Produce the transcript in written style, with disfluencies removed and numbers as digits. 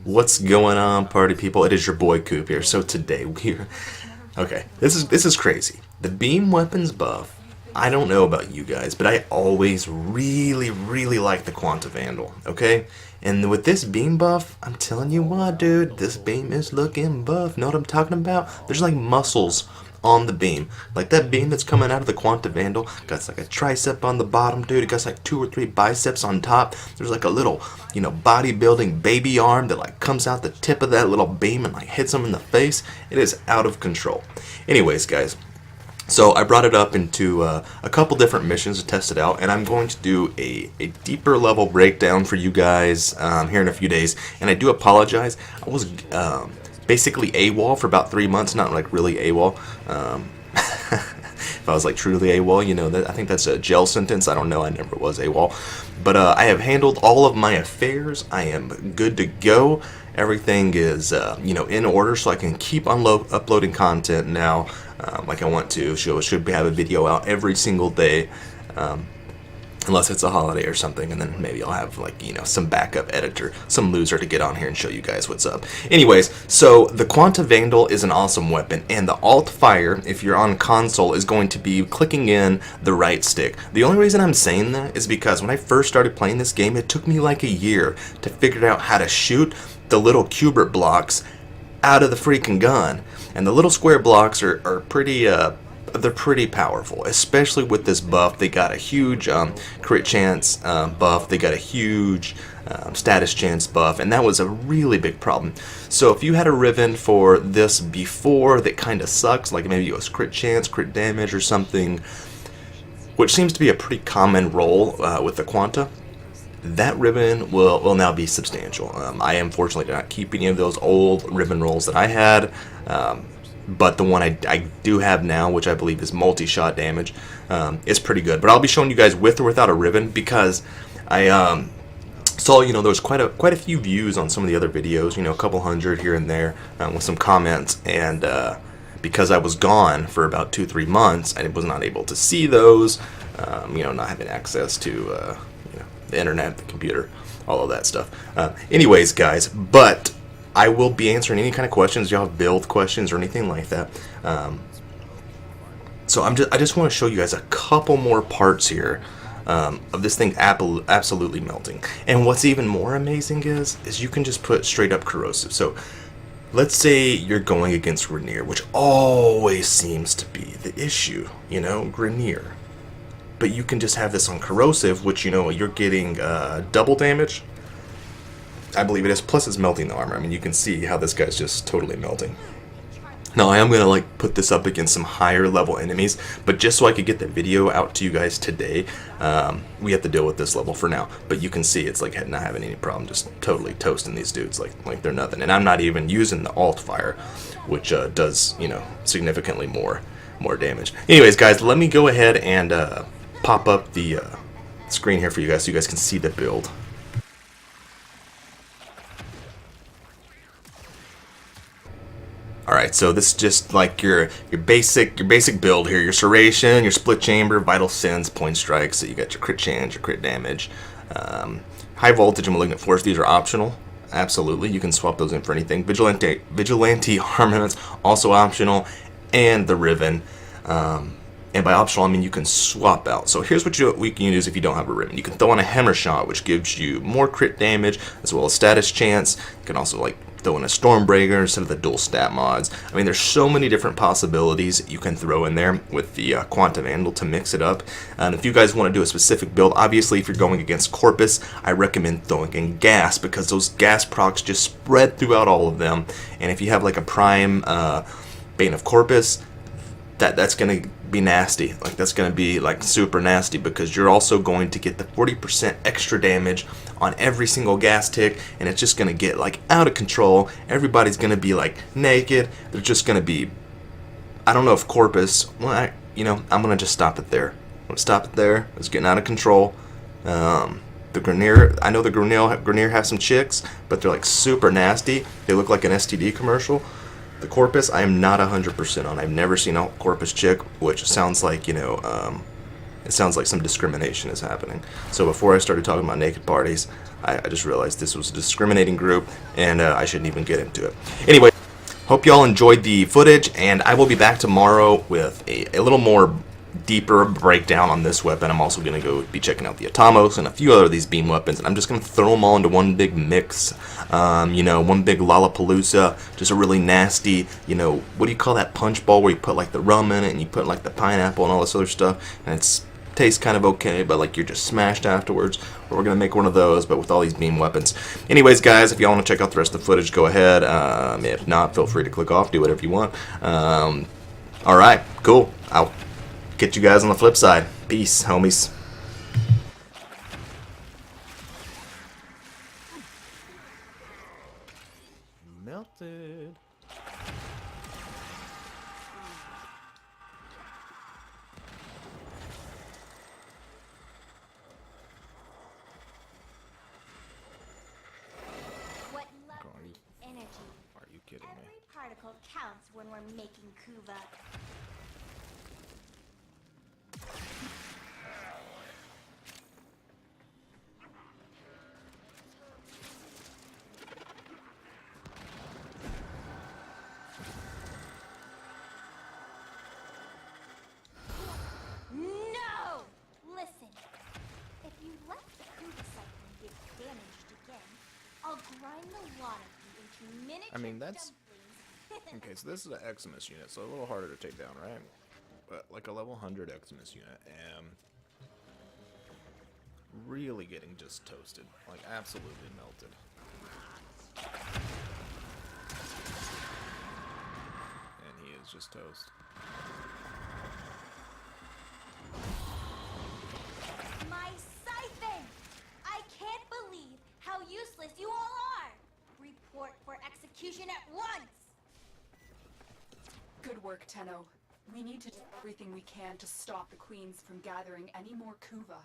What's going on, party people? It is your boy Coop here. So today we're okay. This is crazy. The beam weapons buff. I don't know about you guys, but I always really like the Quanta Vandal. Okay, and with this beam buff, I'm telling you what, dude, this beam is looking buff. Know what I'm talking about? There's like muscles on the beam, like that beam that's coming out of the Quanta Vandal got like a tricep on the bottom, dude. It got like 2 or 3 biceps on top. There's like a little, bodybuilding baby arm that like comes out the tip of that little beam and like hits them in the face. It is out of control. Anyways, guys, so I brought it up into a couple different missions to test it out, and I'm going to do a deeper level breakdown for you guys here in a few days. And I do apologize. I was basically AWOL for about 3 months, not like really AWOL. If I was like truly AWOL, I think that's a jail sentence. I don't know. I never was AWOL. But I have handled all of my affairs. I am good to go. Everything is, in order, so I can keep uploading content now like I want to. Should have a video out every single day. Unless it's a holiday or something, and then maybe I'll have some backup editor, some loser to get on here and show you guys what's up. Anyways, so the Quanta Vandal is an awesome weapon, and the alt fire, if you're on console, is going to be clicking in the right stick. The only reason I'm saying that is because when I first started playing this game, it took me like a year to figure out how to shoot the little Cubert blocks out of the freaking gun. And the little square blocks are pretty they're pretty powerful, especially with this buff. They got a huge crit chance buff. They got a huge status chance buff, and that was a really big problem. So if you had a Riven for this before that kind of sucks, like maybe it was crit chance, crit damage, or something, which seems to be a pretty common role with the Quanta, that ribbon will now be substantial. I unfortunately did not keep any of those old ribbon rolls that I had. But the one I do have now, which I believe is multi-shot damage, is pretty good. But I'll be showing you guys with or without a ribbon, because I saw there was quite a few views on some of the other videos, a couple hundred here and there, with some comments, and because I was gone for about 2-3 months, I was not able to see those, not having access to the internet, the computer, all of that stuff. Anyways, guys, but I will be answering any kind of questions. Y'all have build questions or anything like that. So I just want to show you guys a couple more parts here of this thing absolutely melting. And what's even more amazing is you can just put straight up corrosive. So let's say you're going against Grenier, which always seems to be the issue, Grenier. But you can just have this on corrosive, which you're getting double damage. I believe it is, plus it's melting the armor. I mean, you can see how this guy's just totally melting. Now, I am going to put this up against some higher level enemies, but just so I could get the video out to you guys today, we have to deal with this level for now. But you can see it's like not having any problem, just totally toasting these dudes like they're nothing. And I'm not even using the alt fire, which does, significantly more damage. Anyways, guys, let me go ahead and pop up the screen here for you guys so you guys can see the build. Alright, so this is just like your basic build here. Your Serration, your Split Chamber, Vital Sins, Point Strikes. So you got your crit chance, your crit damage. High Voltage and Malignant Force, these are optional. Absolutely, you can swap those in for anything. Vigilante Armaments, also optional. And the Riven. And by optional, I mean you can swap out. So here's what we can use if you don't have a Riven. You can throw on a Hammer Shot, which gives you more crit damage, as well as status chance. You can also throw in a Stormbreaker instead of the dual stat mods. I mean, there's so many different possibilities you can throw in there with the Quanta Vandal to mix it up. And if you guys want to do a specific build, obviously if you're going against Corpus, I recommend throwing in Gas, because those Gas procs just spread throughout all of them. And if you have like a Prime Bane of Corpus, that's going to be nasty. That's going to be super nasty, because you're also going to get the 40% extra damage on every single gas tick, and it's just going to get out of control. Everybody's going to be naked. They're just going to be, I don't know if Corpus, well, I'm going to just stop it there. I'm going to stop it there. It's getting out of control. The Grenier, I know the Grenier have some chicks, but they're super nasty. They look like an STD commercial. The Corpus, I am not 100% on. I've never seen a Corpus chick, which sounds like, it sounds like some discrimination is happening. So before I started talking about naked parties, I just realized this was a discriminating group, and I shouldn't even get into it. Anyway, hope y'all enjoyed the footage, and I will be back tomorrow with a little more deeper breakdown on this weapon. I'm also going to go be checking out the Atamos and a few other of these beam weapons, and I'm just going to throw them all into one big mix, you know, one big Lollapalooza, just a really nasty, you know, what do you call that punch bowl where you put like the rum in it and you put like the pineapple and all this other stuff, and it's tastes kind of okay, but like you're just smashed afterwards. We're gonna make one of those, but with all these beam weapons. Anyways, guys, if y'all want to check out the rest of the footage, go ahead. If not, feel free to click off, do whatever you want. All right, cool. I'll get you guys on the flip side. Peace, homies. Melted. Energy. Are you kidding me? Every particle counts when we're making kuva. No! Listen. If you let the kuva cycle get damaged again, I'll grind the lot of you into miniature I mean, that's... dumplings. Okay, so this is an Eximus unit, so a little harder to take down, right? But like a level 100 Eximus unit, and really getting just toasted. Like, absolutely melted. And he is just toast. My siphon! I can't believe how useless you all are! Report for execution at once! Good work, Tenno. We need to do everything we can to stop the queens from gathering any more kuva.